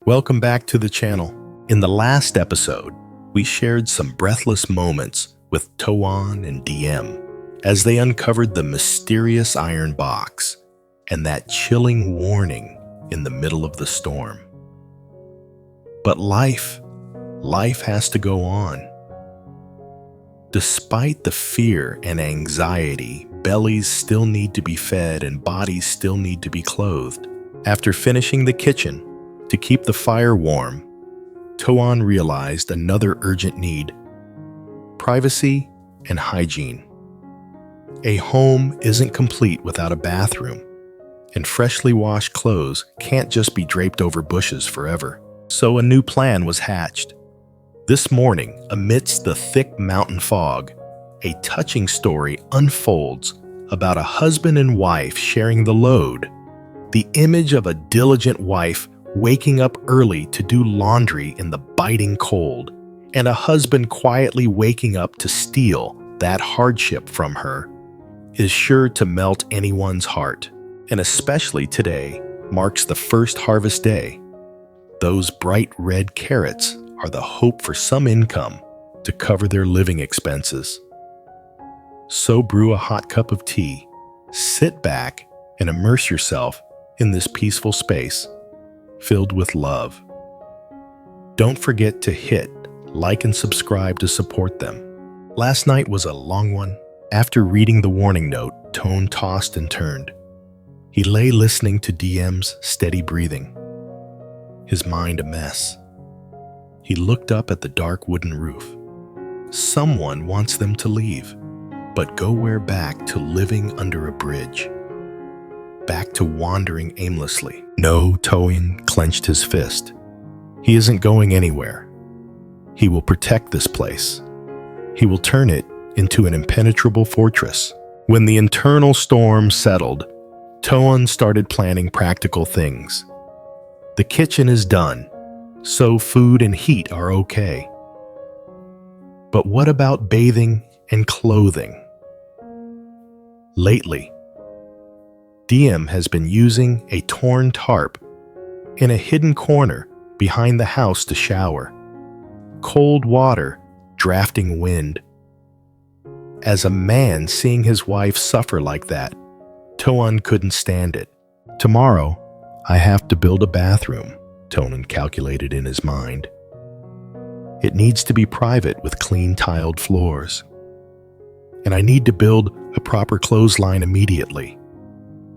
Welcome back to the channel. In the last episode, we shared some breathless moments with Toan and Diem as they uncovered the mysterious iron box and that chilling warning in the middle of the storm. But life has to go on. Despite the fear and anxiety, bellies still need to be fed and bodies still need to be clothed. After finishing the kitchen, to keep the fire warm, Toan realized another urgent need: privacy and hygiene. A home isn't complete without a bathroom, and freshly washed clothes can't just be draped over bushes forever. So a new plan was hatched. This morning, amidst the thick mountain fog, a touching story unfolds about a husband and wife sharing the load. The image of a diligent wife waking up early to do laundry in the biting cold, and a husband quietly waking up to steal that hardship from her, is sure to melt anyone's heart. And especially today marks the first harvest day. Those bright red carrots are the hope for some income to cover their living expenses. So brew a hot cup of tea, sit back, and immerse yourself in this peaceful space filled with love. Don't forget to hit like and subscribe to support them. Last night was a long one. After reading the warning note, Toan tossed and turned. He lay listening to Diem's steady breathing, his mind a mess. He looked up at the dark wooden roof. Someone wants them to leave, but go where? Back to living under a bridge. Back to wandering aimlessly. No, Toan clenched his fist. He isn't going anywhere. He will protect this place. He will turn it into an impenetrable fortress. When the internal storm settled, Toan started planning practical things. The kitchen is done, so food and heat are okay. But what about bathing and clothing? Lately, Diem has been using a torn tarp in a hidden corner behind the house to shower. Cold water, drafting wind. As a man seeing his wife suffer like that, Toan couldn't stand it. Tomorrow, I have to build a bathroom, Toan calculated in his mind. It needs to be private with clean tiled floors. And I need to build a proper clothesline immediately.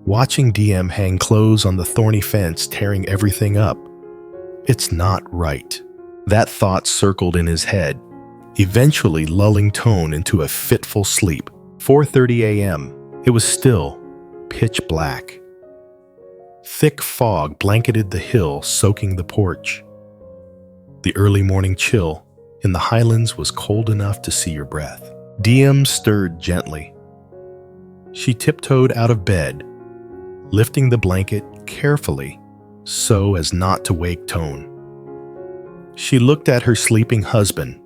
Watching Diem hang clothes on the thorny fence, tearing everything up. It's not right. That thought circled in his head, eventually lulling Toan into a fitful sleep. 4:30 a.m. It was still pitch black. Thick fog blanketed the hill, soaking the porch. The early morning chill in the highlands was cold enough to see your breath. Diem stirred gently. She tiptoed out of bed, lifting the blanket carefully so as not to wake Toan. She looked at her sleeping husband,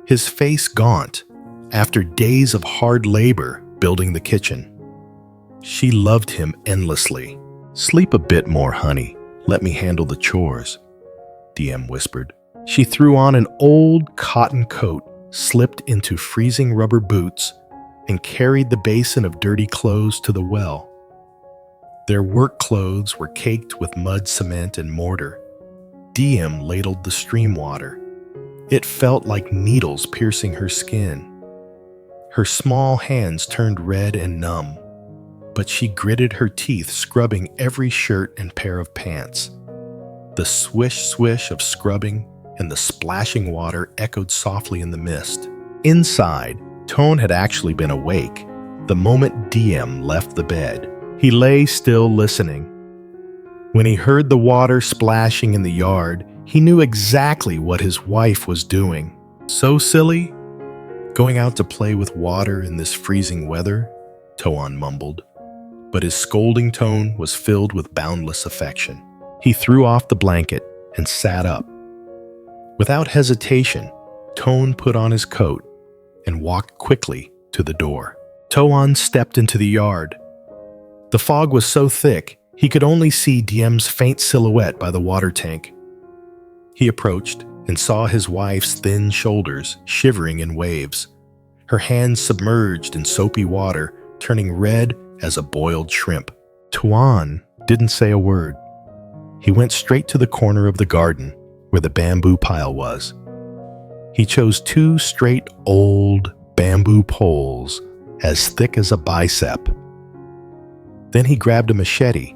his face gaunt after days of hard labor building the kitchen. She loved him endlessly. "Sleep a bit more, honey. Let me handle the chores," Diem whispered. She threw on an old cotton coat, slipped into freezing rubber boots, and carried the basin of dirty clothes to the well. Their work clothes were caked with mud, cement, and mortar. Diem ladled the stream water. It felt like needles piercing her skin. Her small hands turned red and numb, but she gritted her teeth, scrubbing every shirt and pair of pants. The swish-swish of scrubbing and the splashing water echoed softly in the mist. Inside, Toan had actually been awake the moment Diem left the bed. He lay still, listening. When he heard the water splashing in the yard, he knew exactly what his wife was doing. So silly, going out to play with water in this freezing weather, Toan mumbled. But his scolding tone was filled with boundless affection. He threw off the blanket and sat up. Without hesitation, Toan put on his coat and walked quickly to the door. Toan stepped into the yard. The fog was so thick, he could only see Diem's faint silhouette by the water tank. He approached and saw his wife's thin shoulders shivering in waves, her hands submerged in soapy water, turning red as a boiled shrimp. Toan didn't say a word. He went straight to the corner of the garden where the bamboo pile was. He chose 2 straight old bamboo poles as thick as a bicep. Then he grabbed a machete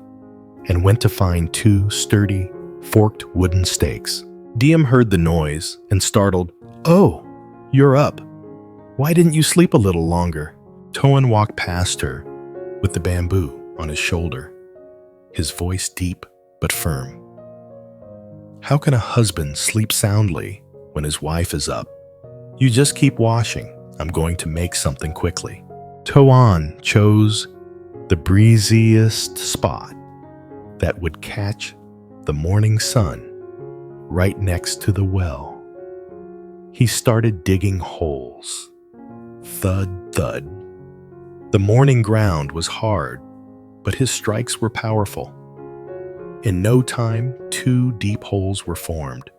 and went to find 2 sturdy, forked wooden stakes. Diem heard the noise and startled, "Oh, you're up. Why didn't you sleep a little longer?" Toan walked past her with the bamboo on his shoulder, his voice deep but firm. How can a husband sleep soundly when his wife is up? You just keep washing. I'm going to make something quickly. Toan chose the breeziest spot that would catch the morning sun right next to the well. He started digging holes. Thud, thud. The morning ground was hard, but his strikes were powerful. In no time, 2 deep holes were formed.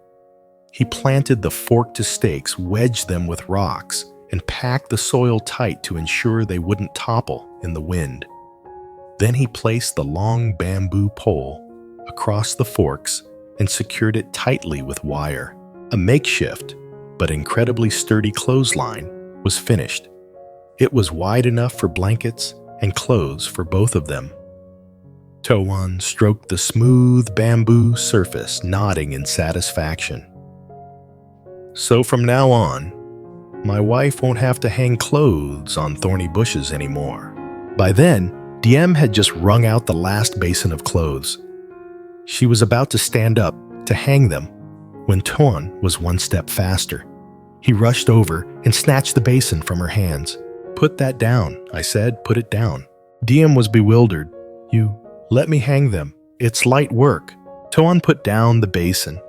He planted the forked stakes, wedged them with rocks, and packed the soil tight to ensure they wouldn't topple in the wind. Then he placed the long bamboo pole across the forks and secured it tightly with wire. A makeshift, but incredibly sturdy clothesline was finished. It was wide enough for blankets and clothes for both of them. Toan stroked the smooth bamboo surface, nodding in satisfaction. So from now on, my wife won't have to hang clothes on thorny bushes anymore. By then, Diem had just wrung out the last basin of clothes. She was about to stand up to hang them when Toan was 1 step faster. He rushed over and snatched the basin from her hands. "Put that down," I said. "Put it down." Diem was bewildered. "You let me hang them. It's light work." Toan put down the basin,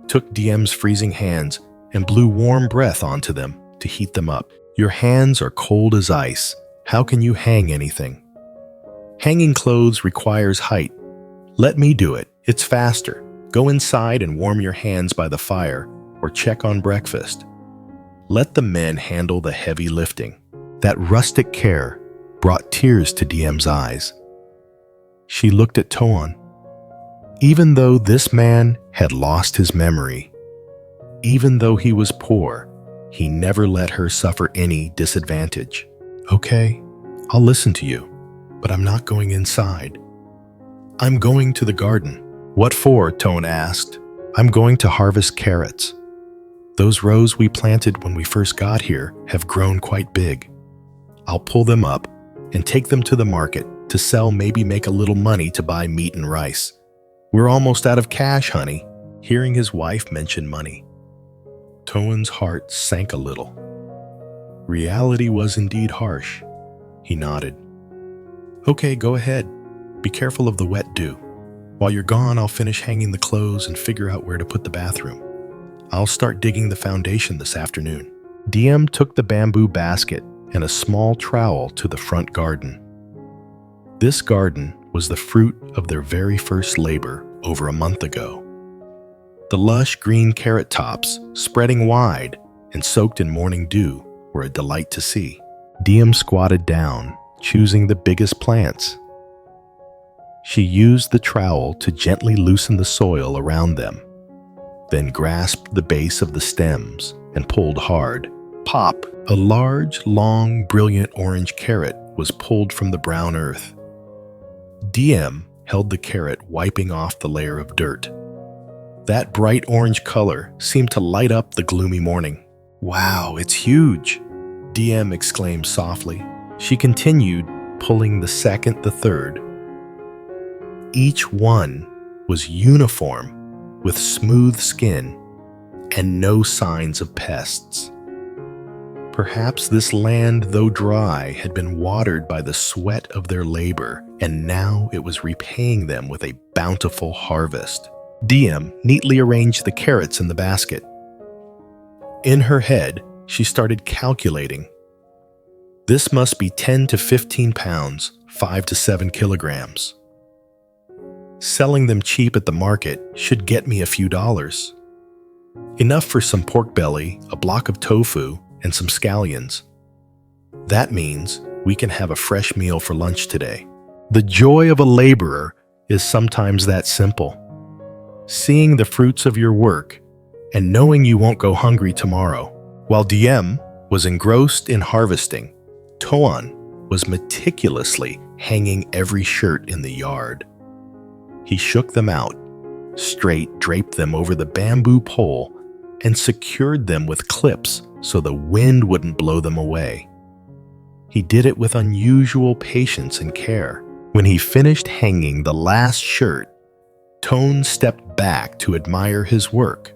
took Diem's freezing hands, and blew warm breath onto them to heat them up. "Your hands are cold as ice. How can you hang anything? Hanging clothes requires height. Let me do it. It's faster. Go inside and warm your hands by the fire or check on breakfast. Let the men handle the heavy lifting." That rustic care brought tears to Diem's eyes. She looked at Toan. Even though this man had lost his memory, even though he was poor, he never let her suffer any disadvantage. "Okay, I'll listen to you, but I'm not going inside." "I'm going to the garden." "What for?" Toan asked. "I'm going to harvest carrots. Those rows we planted when we first got here have grown quite big. I'll pull them up and take them to the market to sell, maybe make a little money to buy meat and rice. We're almost out of cash, honey." Hearing his wife mention money, Toan's heart sank a little. Reality was indeed harsh. He nodded. "Okay, go ahead. Be careful of the wet dew. While you're gone, I'll finish hanging the clothes and figure out where to put the bathroom. I'll start digging the foundation this afternoon." Diem took the bamboo basket and a small trowel to the front garden. This garden was the fruit of their very first labor over a month ago. The lush green carrot tops, spreading wide and soaked in morning dew, were a delight to see. Diem squatted down, choosing the biggest plants. She used the trowel to gently loosen the soil around them, then grasped the base of the stems and pulled hard. Pop! A large, long, brilliant orange carrot was pulled from the brown earth. Diem held the carrot, wiping off the layer of dirt. That bright orange color seemed to light up the gloomy morning. "Wow, it's huge!" Diem exclaimed softly. She continued, pulling the second, the third. Each one was uniform, with smooth skin and no signs of pests. Perhaps this land, though dry, had been watered by the sweat of their labor, and now it was repaying them with a bountiful harvest. Diem neatly arranged the carrots in the basket. In her head, she started calculating. This must be 10 to 15 pounds, 5 to 7 kilograms. Selling them cheap at the market should get me a few dollars. Enough for some pork belly, a block of tofu, and some scallions. That means we can have a fresh meal for lunch today. The joy of a laborer is sometimes that simple. Seeing the fruits of your work and knowing you won't go hungry tomorrow. While Diem was engrossed in harvesting, Toan was meticulously hanging every shirt in the yard. He shook them out, straight draped them over the bamboo pole, and secured them with clips so the wind wouldn't blow them away. He did it with unusual patience and care. When he finished hanging the last shirt, Toan stepped back to admire his work.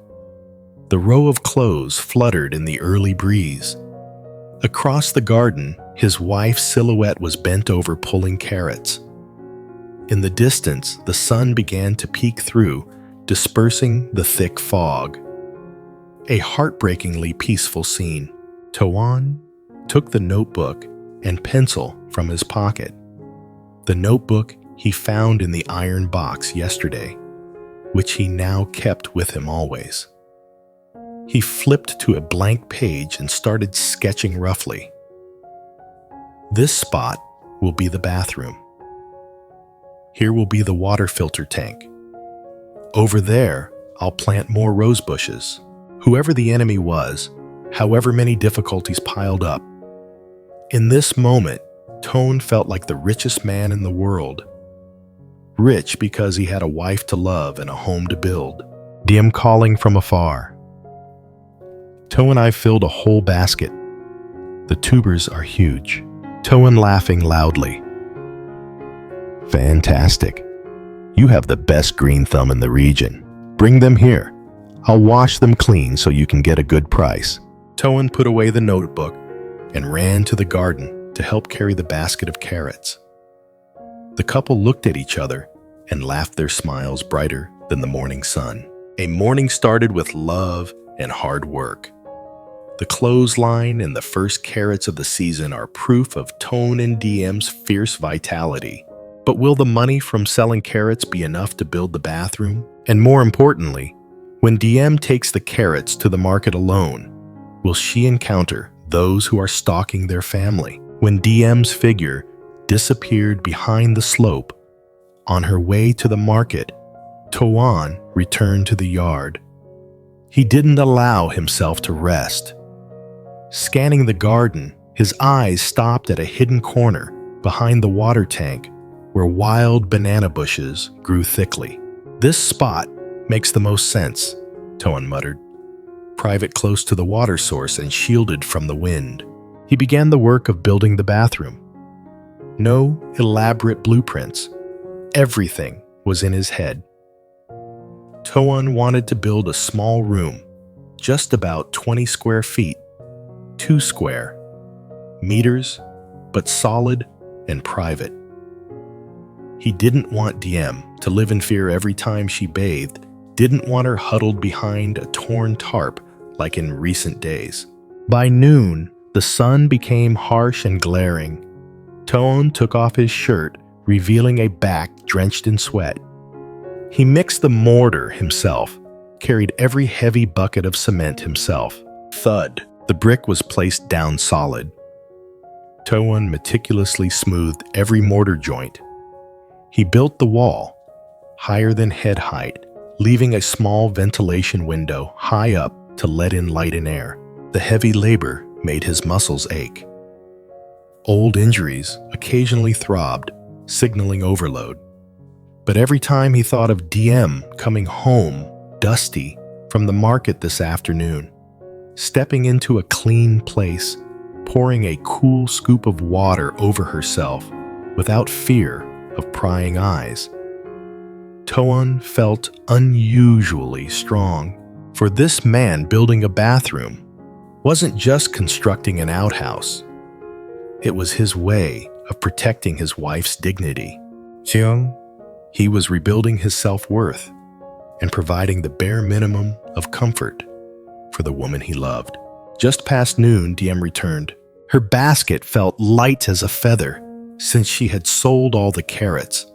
The row of clothes fluttered in the early breeze. Across the garden, his wife's silhouette was bent over pulling carrots. In the distance, the sun began to peek through, dispersing the thick fog. A heartbreakingly peaceful scene. Toan took the notebook and pencil from his pocket. The notebook he found in the iron box yesterday, which he now kept with him always. He flipped to a blank page and started sketching roughly. This spot will be the bathroom. Here will be the water filter tank. Over there, I'll plant more rose bushes. Whoever the enemy was, however many difficulties piled up. In this moment, Toan felt like the richest man in the world. Rich because he had a wife to love and a home to build. Diem calling from afar. Toan and I filled a whole basket. The tubers are huge. Toan laughing loudly. Fantastic. You have the best green thumb in the region. Bring them here. I'll wash them clean so you can get a good price. Toan put away the notebook and ran to the garden to help carry the basket of carrots. The couple looked at each other and laughed, their smiles brighter than the morning sun. A morning started with love and hard work. The clothesline and the first carrots of the season are proof of Toan and Diem's fierce vitality. But will the money from selling carrots be enough to build the bathroom? And more importantly, when Diem takes the carrots to the market alone, will she encounter those who are stalking their family? When Diem's figure disappeared behind the slope, on her way to the market, Toan returned to the yard. He didn't allow himself to rest. Scanning the garden, his eyes stopped at a hidden corner behind the water tank where wild banana bushes grew thickly. This spot makes the most sense, Toan muttered. Private close to the water source and shielded from the wind. He began the work of building the bathroom. No elaborate blueprints. Everything was in his head. Toan wanted to build a small room, just about 20 square feet, 2 square meters, but solid and private. He didn't want Diem to live in fear every time she bathed, didn't want her huddled behind a torn tarp like in recent days. By noon, the sun became harsh and glaring. Toan took off his shirt, revealing a back drenched in sweat. He mixed the mortar himself, carried every heavy bucket of cement himself. Thud, the brick was placed down solid. Toan meticulously smoothed every mortar joint. He built the wall, higher than head height, leaving a small ventilation window high up to let in light and air. The heavy labor made his muscles ache. Old injuries occasionally throbbed, signaling overload. But every time he thought of Diem coming home, dusty, from the market this afternoon, stepping into a clean place, pouring a cool scoop of water over herself without fear of prying eyes, Toan felt unusually strong. For this man building a bathroom wasn't just constructing an outhouse. It was his way of protecting his wife's dignity. He was rebuilding his self-worth and providing the bare minimum of comfort for the woman he loved. Just past noon, Diem returned. Her basket felt light as a feather since she had sold all the carrots,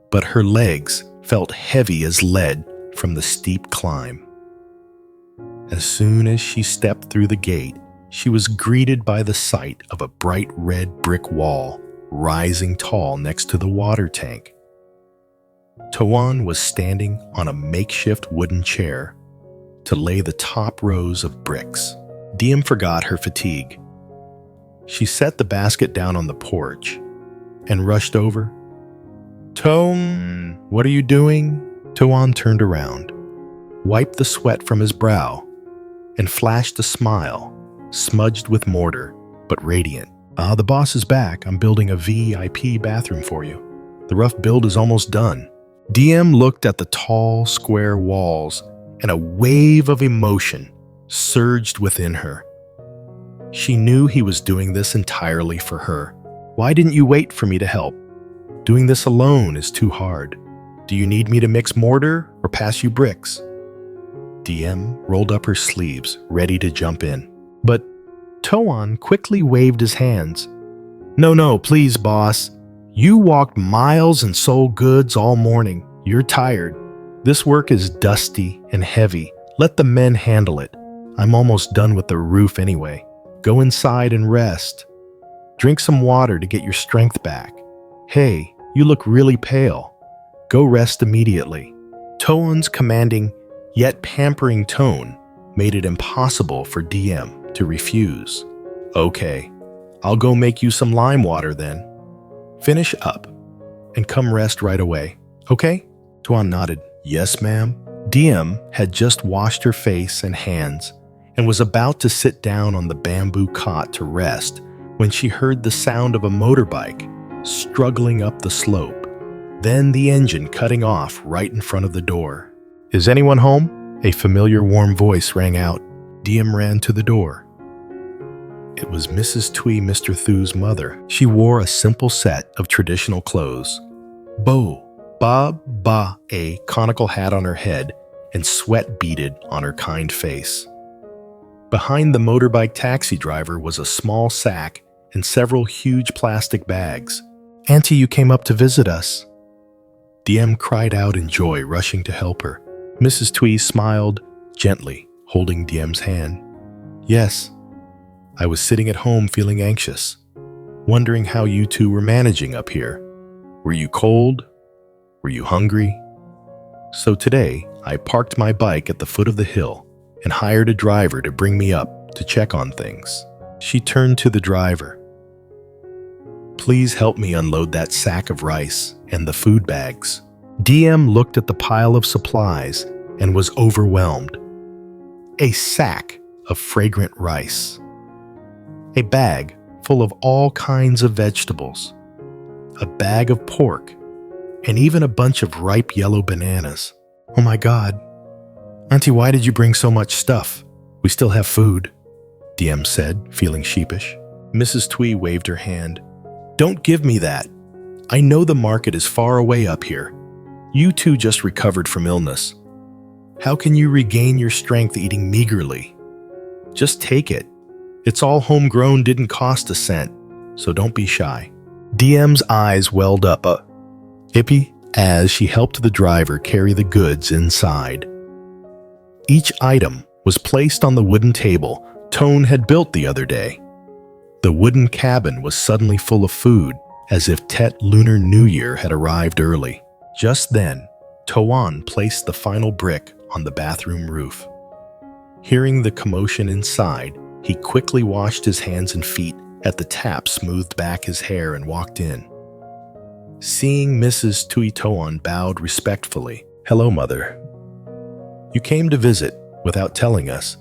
but her legs felt heavy as lead from the steep climb. As soon as she stepped through the gate, she was greeted by the sight of a bright red brick wall rising tall next to the water tank. Toan was standing on a makeshift wooden chair to lay the top rows of bricks. Diem forgot her fatigue. She set the basket down on the porch and rushed over. "Toan, what are you doing?" Toan turned around, wiped the sweat from his brow, and flashed a smile, smudged with mortar, but radiant. The boss is back. I'm building a VIP bathroom for you. The rough build is almost done." Diem looked at the tall, square walls, and a wave of emotion surged within her. She knew he was doing this entirely for her. "Why didn't you wait for me to help? Doing this alone is too hard. Do you need me to mix mortar or pass you bricks?" Diem rolled up her sleeves, ready to jump in. But Toan quickly waved his hands. No, please, boss. You walked miles and sold goods all morning. You're tired. This work is dusty and heavy. Let the men handle it. I'm almost done with the roof anyway. Go inside and rest. Drink some water to get your strength back. Hey, you look really pale. Go rest immediately. Toan's commanding, yet pampering tone made it impossible for Diem to refuse. "Okay, I'll go make you some lime water then. Finish up and come rest right away, okay?" Toan nodded. "Yes, ma'am." Diem had just washed her face and hands and was about to sit down on the bamboo cot to rest when she heard the sound of a motorbike struggling up the slope, then the engine cutting off right in front of the door. "Is anyone home?" A familiar warm voice rang out. Diem ran to the door. It was Mrs. Tui, Mr. Thu's mother. She wore a simple set of traditional clothes. A conical hat on her head and sweat beaded on her kind face. Behind the motorbike taxi driver was a small sack and several huge plastic bags. "Auntie, you came up to visit us." Diem cried out in joy, rushing to help her. Mrs. Tui smiled gently, holding Diem's hand. "Yes, I was sitting at home feeling anxious, wondering how you two were managing up here. Were you cold? Were you hungry? So today, I parked my bike at the foot of the hill and hired a driver to bring me up to check on things." She turned to the driver. "Please help me unload that sack of rice and the food bags." Diem looked at the pile of supplies and was overwhelmed. A sack of fragrant rice. A bag full of all kinds of vegetables. A bag of pork, and even a bunch of ripe yellow bananas. "Oh my God. Auntie, why did you bring so much stuff? We still have food," Diem said, feeling sheepish. Mrs. Tui waved her hand. "Don't give me that. I know the market is far away up here. You two just recovered from illness. How can you regain your strength eating meagerly? Just take it. It's all homegrown, didn't cost a cent, so don't be shy." Diem's eyes welled up a hippie as she helped the driver carry the goods inside. Each item was placed on the wooden table Toan had built the other day. The wooden cabin was suddenly full of food, as if Tet Lunar New Year had arrived early. Just then, Toan placed the final brick on the bathroom roof. Hearing the commotion inside, he quickly washed his hands and feet at the tap, smoothed back his hair, and walked in. Seeing Mrs. Tui, Toan bowed respectfully. "Hello, Mother. You came to visit without telling us,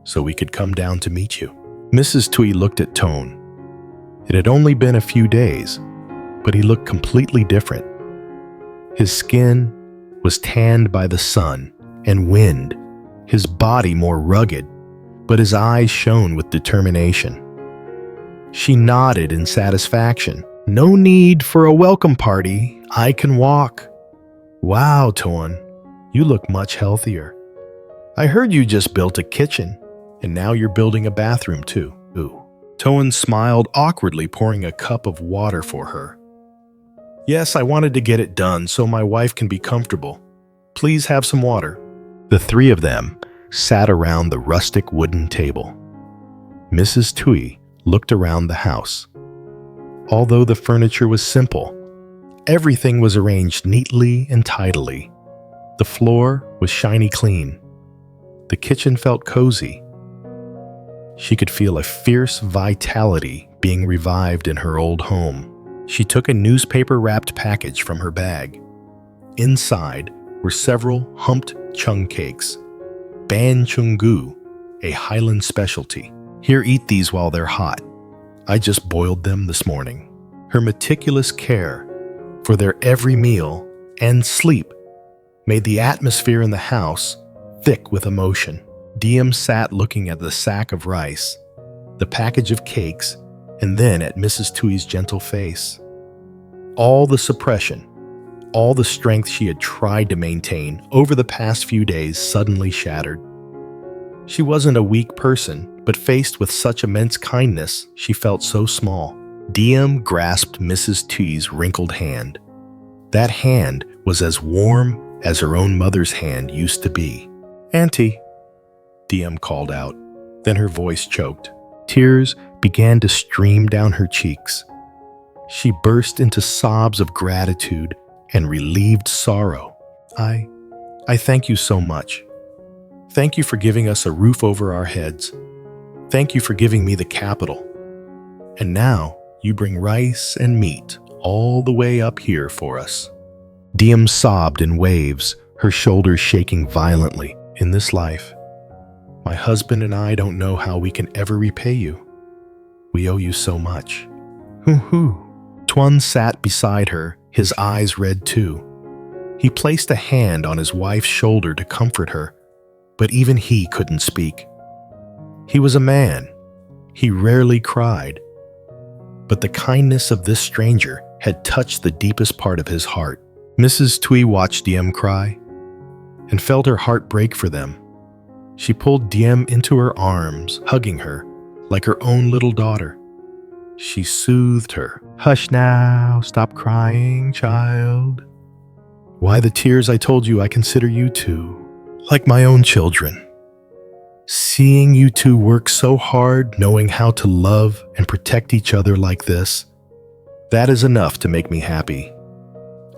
so we could come down to meet you." Mrs. Tui looked at Toan. It had only been a few days, but he looked completely different. His skin was tanned by the sun and wind, his body more rugged, but his eyes shone with determination. She nodded in satisfaction. "No need for a welcome party. I can walk." "Wow, Toan, you look much healthier. I heard you just built a kitchen, and now you're building a bathroom too." Ooh. Toan smiled awkwardly, pouring a cup of water for her. "Yes, I wanted to get it done so my wife can be comfortable. Please have some water." The three of them sat around the rustic wooden table. Mrs. Tui looked around the house. Although the furniture was simple, everything was arranged neatly and tidily. The floor was shiny clean. The kitchen felt cozy. She could feel a fierce vitality being revived in her old home. She took a newspaper-wrapped package from her bag. Inside were several humped chung cakes, ban chung gu, a Highland specialty. Here, eat these while they're hot. I just boiled them this morning. Her meticulous care for their every meal and sleep made the atmosphere in the house thick with emotion. Diem sat looking at the sack of rice, the package of cakes, and then at Mrs. Tui's gentle face. All the suppression, all the strength she had tried to maintain over the past few days suddenly shattered. She wasn't a weak person, but faced with such immense kindness, she felt so small. Diem grasped Mrs. Tui's wrinkled hand. That hand was as warm as her own mother's hand used to be. "Auntie," Diem called out. Then her voice choked. Tears began to stream down her cheeks. She burst into sobs of gratitude and relieved sorrow. I thank you so much. Thank you for giving us a roof over our heads. Thank you for giving me the capital. And now you bring rice and meat all the way up here for us." Diem sobbed in waves, her shoulders shaking violently. "In this life, my husband and I don't know how we can ever repay you. We owe you so much." "Hoo-hoo." Toan sat beside her, his eyes red too. He placed a hand on his wife's shoulder to comfort her, but even he couldn't speak. He was a man. He rarely cried. But the kindness of this stranger had touched the deepest part of his heart. Mrs. Tui watched Diem cry and felt her heart break for them. She pulled Diem into her arms, hugging her like her own little daughter. She soothed her. "Hush now, stop crying, child. Why the tears? I told you I consider you two like my own children. Seeing you two work so hard, knowing how to love and protect each other like this, that is enough to make me happy.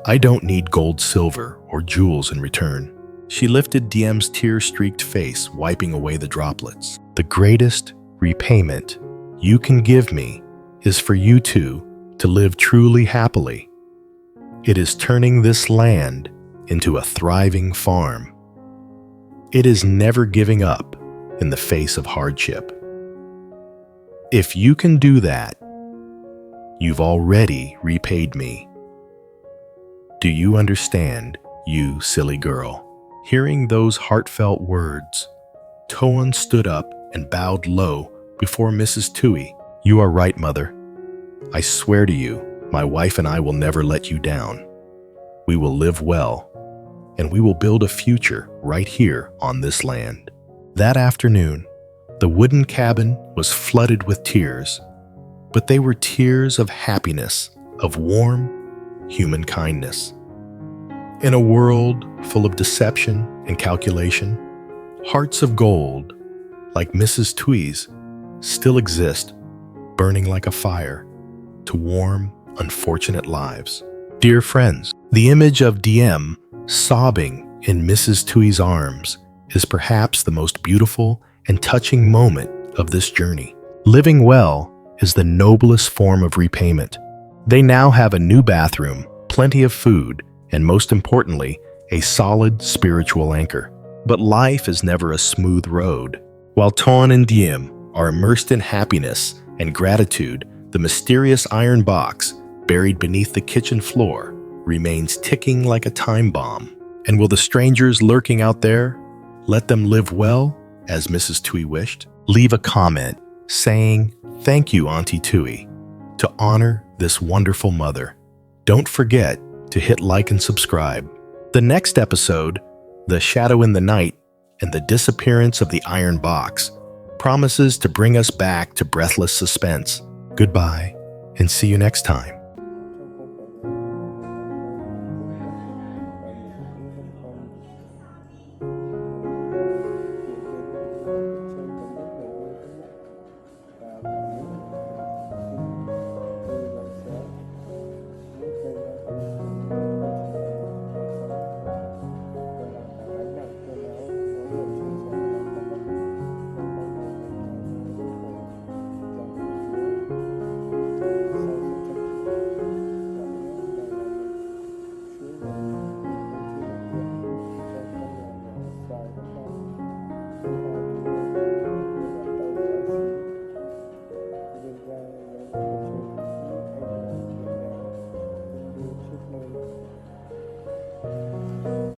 I don't need gold, silver, or jewels in return." She lifted Diem's tear-streaked face, wiping away the droplets. "The greatest repayment you can give me is for you two to live truly happily. It is turning this land into a thriving farm. It is never giving up in the face of hardship. If you can do that, you've already repaid me. Do you understand, you silly girl?" Hearing those heartfelt words, Toan stood up and bowed low before Mrs. Tui. "You are right, Mother. I swear to you, my wife and I will never let you down. We will live well, and we will build a future right here on this land." That afternoon, the wooden cabin was flooded with tears, but they were tears of happiness, of warm human kindness. In a world full of deception and calculation, hearts of gold, like Mrs. Tui's, still exist, burning like a fire, to warm unfortunate lives. Dear friends, the image of Diem sobbing in Mrs. Tui's arms is perhaps the most beautiful and touching moment of this journey. Living well is the noblest form of repayment. They now have a new bathroom, plenty of food, and most importantly, a solid spiritual anchor. But life is never a smooth road. While Toan and Diem are immersed in happiness and gratitude, the mysterious iron box buried beneath the kitchen floor remains ticking like a time bomb. And will the strangers lurking out there let them live well, as Mrs. Tui wished? Leave a comment saying, "Thank you, Auntie Tui," to honor this wonderful mother. Don't forget to hit like and subscribe. The next episode, The Shadow in the Night and the Disappearance of the Iron Box, promises to bring us back to breathless suspense. Goodbye, and see you next time.